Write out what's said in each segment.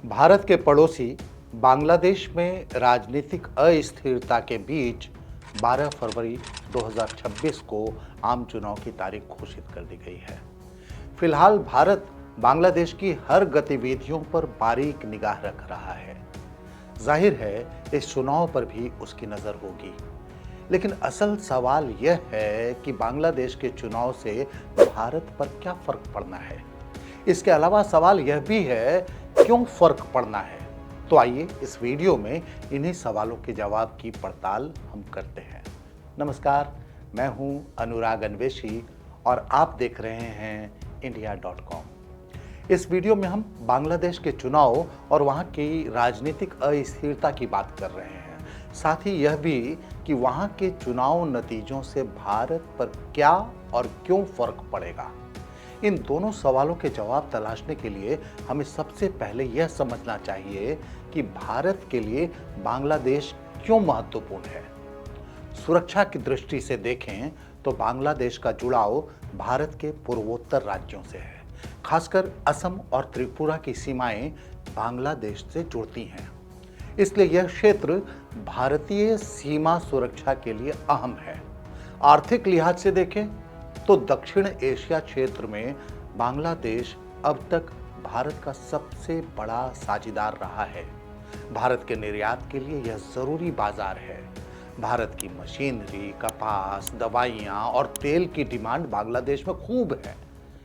भारत के पड़ोसी बांग्लादेश में राजनीतिक अस्थिरता के बीच 12 फरवरी 2026 को आम चुनाव की तारीख घोषित कर दी गई है। फिलहाल भारत बांग्लादेश की हर गतिविधियों पर बारीक निगाह रख रहा है। जाहिर है इस चुनाव पर भी उसकी नजर होगी, लेकिन असल सवाल यह है कि बांग्लादेश के चुनाव से भारत पर क्या फर्क पड़ना है। इसके अलावा सवाल यह भी है क्यों फर्क पड़ना है। तो आइए इस वीडियो में इन्हीं सवालों के जवाब की पड़ताल हम करते हैं। नमस्कार, मैं हूं अनुराग अन्वेषी और आप देख रहे हैं India.com। इस वीडियो में हम बांग्लादेश के चुनाव और वहां की राजनीतिक अस्थिरता की बात कर रहे हैं, साथ ही यह भी कि वहां के चुनाव नतीजों से भारत पर क्या और क्यों फर्क पड़ेगा। इन दोनों सवालों के जवाब तलाशने के लिए हमें सबसे पहले यह समझना चाहिए कि भारत के लिए बांग्लादेश क्यों महत्वपूर्ण है। सुरक्षा की दृष्टि से देखें तो बांग्लादेश का जुड़ाव भारत के पूर्वोत्तर राज्यों से है। खासकर असम और त्रिपुरा की सीमाएं बांग्लादेश से जुड़ती हैं, इसलिए यह क्षेत्र भारतीय सीमा सुरक्षा के लिए अहम है। आर्थिक लिहाज से देखें तो दक्षिण एशिया क्षेत्र में बांग्लादेश अब तक भारत का सबसे बड़ा साझीदार रहा है। भारत के निर्यात के लिए यह जरूरी बाजार है। भारत की मशीनरी, कपास, दवाइयां और तेल की डिमांड बांग्लादेश में खूब है।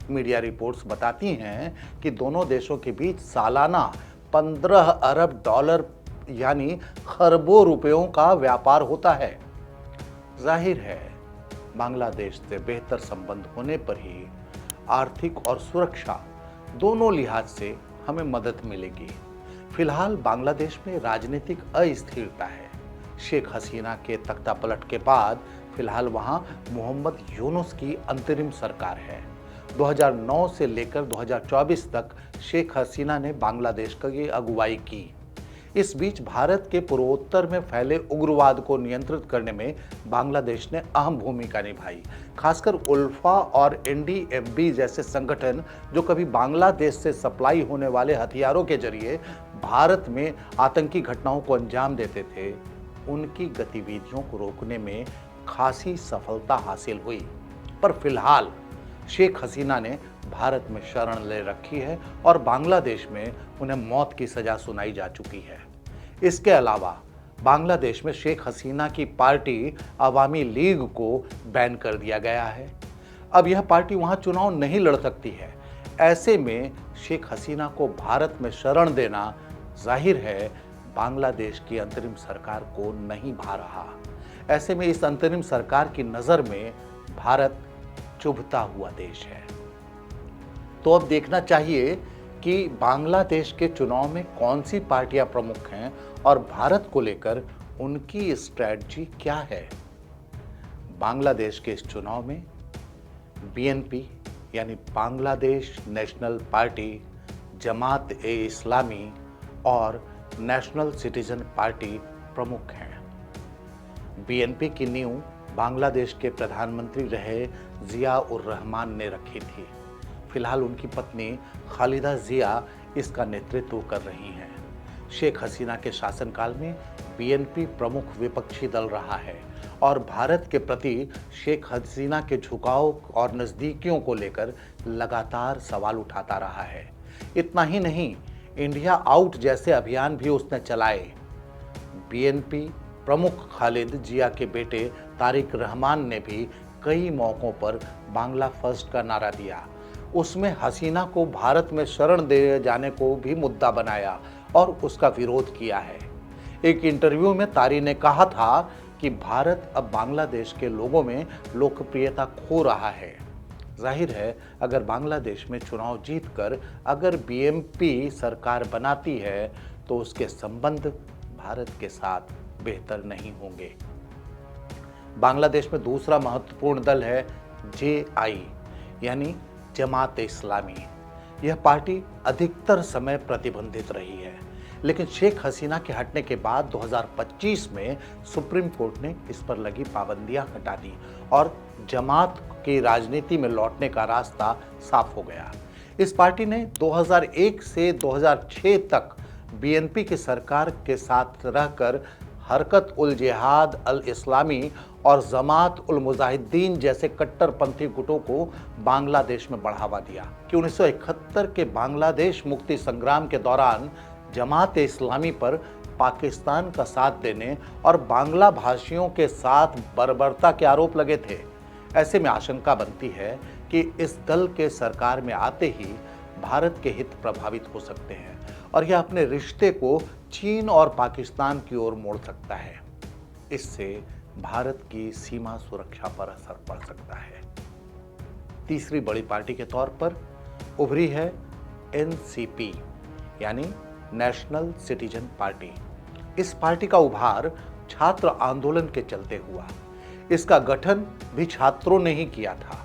मीडिया रिपोर्ट्स बताती हैं कि दोनों देशों के बीच सालाना 15 अरब डॉलर यानी खरबों रुपयों का व्यापार होता है। जाहिर है बांग्लादेश से बेहतर संबंध होने पर ही आर्थिक और सुरक्षा दोनों लिहाज से हमें मदद मिलेगी। फिलहाल बांग्लादेश में राजनीतिक अस्थिरता है। शेख हसीना के तख्तापलट के बाद फिलहाल वहां मोहम्मद यूनुस की अंतरिम सरकार है। 2009 से लेकर 2024 तक शेख हसीना ने बांग्लादेश की अगुवाई की। इस बीच भारत के पूर्वोत्तर में फैले उग्रवाद को नियंत्रित करने में बांग्लादेश ने अहम भूमिका निभाई। खासकर उल्फा और एनडीएफबी जैसे संगठन जो कभी बांग्लादेश से सप्लाई होने वाले हथियारों के जरिए भारत में आतंकी घटनाओं को अंजाम देते थे, उनकी गतिविधियों को रोकने में खासी सफलता हासिल हुई। पर फिलहाल शेख हसीना ने भारत में शरण ले रखी है और बांग्लादेश में उन्हें मौत की सजा सुनाई जा चुकी है। इसके अलावा बांग्लादेश में शेख हसीना की पार्टी अवामी लीग को बैन कर दिया गया है। अब यह पार्टी वहां चुनाव नहीं लड़ सकती है। ऐसे में शेख हसीना को भारत में शरण देना जाहिर है बांग्लादेश की अंतरिम सरकार को नहीं भा रहा। ऐसे में इस अंतरिम सरकार की नजर में भारत चुभता हुआ देश है। तो अब देखना चाहिए कि बांग्लादेश के चुनाव में कौन सी पार्टियां प्रमुख हैं और भारत को लेकर उनकी स्ट्रैटेजी क्या है। बांग्लादेश के इस चुनाव में बीएनपी यानी बांग्लादेश नेशनल पार्टी, जमात ए इस्लामी और नेशनल सिटीजन पार्टी प्रमुख हैं। बीएनपी की नींव बांग्लादेश के प्रधानमंत्री रहे जिया उर रहमान ने रखी थी। फिलहाल उनकी पत्नी खालिदा जिया इसका नेतृत्व कर रही हैं। शेख हसीना के शासनकाल में बीएनपी प्रमुख विपक्षी दल रहा है और भारत के प्रति शेख हसीना के झुकाव और नज़दीकियों को लेकर लगातार सवाल उठाता रहा है। इतना ही नहीं, इंडिया आउट जैसे अभियान भी उसने चलाए। बीएनपी प्रमुख खालिद जिया के बेटे तारिक रहमान ने भी कई मौकों पर बांग्ला फर्स्ट का नारा दिया। उसमें हसीना को भारत में शरण दे जाने को भी मुद्दा बनाया और उसका विरोध किया है। एक इंटरव्यू में तारी ने कहा था कि भारत अब बांग्लादेश के लोगों में लोकप्रियता खो रहा है। जाहिर है अगर बांग्लादेश में चुनाव जीतकर अगर बीएनपी सरकार बनाती है तो उसके संबंध भारत के साथ बेहतर नहीं होंगे। बांग्लादेश में दूसरा महत्वपूर्ण दल है जेआई यानी जमात इस्लामी। यह पार्टी अधिकतर समय प्रतिबंधित रही है, लेकिन शेख हसीना के हटने के बाद 2025 में सुप्रीम कोर्ट ने इस पर लगी पाबंदियां हटा दी और जमात की राजनीति में लौटने का रास्ता साफ हो गया। इस पार्टी ने 2001 से 2006 तक बीएनपी की सरकार के साथ रहकर हरकत उल जिहाद अल इस्लामी और जमात उल मुजाहिदीन जैसे कट्टरपंथी गुटों को बांग्लादेश में बढ़ावा दिया कि 1971 के बांग्लादेश मुक्ति संग्राम के दौरान जमात इस्लामी पर पाकिस्तान का साथ देने और बांग्ला भाषियों के साथ बर्बरता के आरोप लगे थे। ऐसे में आशंका बनती है कि इस दल के सरकार में आते ही भारत के हित प्रभावित हो सकते हैं और यह अपने रिश्ते को चीन और पाकिस्तान की ओर मोड़ सकता है। इससे भारत की सीमा सुरक्षा पर असर पड़ सकता है। तीसरी बड़ी पार्टी के तौर पर उभरी है एनसीपी यानी नेशनल सिटीजन पार्टी। इस पार्टी का उभार छात्र आंदोलन के चलते हुआ। इसका गठन भी छात्रों ने ही किया था।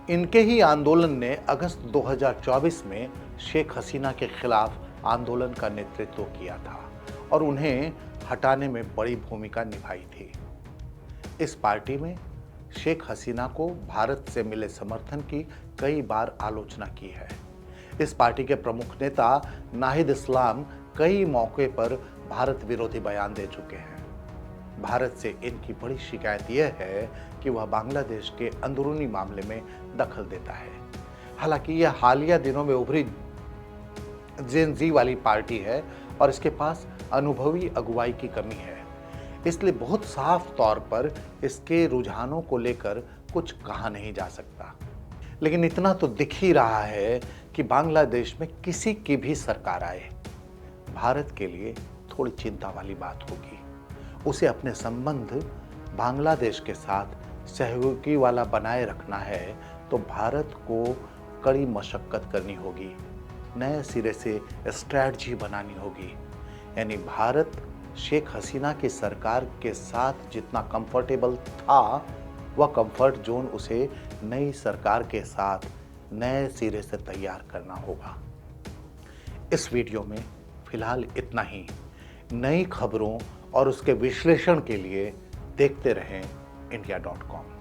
इनके ही आंदोलन ने अगस्त 2024 में शेख हसीना के खिलाफ आंदोलन का नेतृत्व किया था और उन्हें हटाने में बड़ी भूमिका निभाई थी। इस पार्टी में शेख हसीना को भारत से मिले समर्थन की कई बार आलोचना की है। इस पार्टी के प्रमुख नेता नाहिद इस्लाम कई मौके पर भारत विरोधी बयान दे चुके हैं। भारत से इनकी बड़ी शिकायत यह है कि वह बांग्लादेश के अंदरूनी मामले में दखल देता है। हालांकि यह हालिया दिनों में उभरी जेन जी वाली पार्टी है और इसके पास अनुभवी अगुवाई की कमी है, इसलिए बहुत साफ तौर पर इसके रुझानों को लेकर कुछ कहा नहीं जा सकता। लेकिन इतना तो दिख ही रहा है कि बांग्लादेश में किसी की भी सरकार आए, भारत के लिए थोड़ी चिंता वाली बात होगी। उसे अपने संबंध बांग्लादेश के साथ सहयोगी वाला बनाए रखना है तो भारत को कड़ी मशक्कत करनी होगी, नए सिरे से स्ट्रैटेजी बनानी होगी। यानी भारत शेख हसीना की सरकार के साथ जितना कंफर्टेबल था, वह कंफर्ट जोन उसे नई सरकार के साथ नए सिरे से तैयार करना होगा। इस वीडियो में फिलहाल इतना ही। नई खबरों और उसके विश्लेषण के लिए देखते रहें India.com।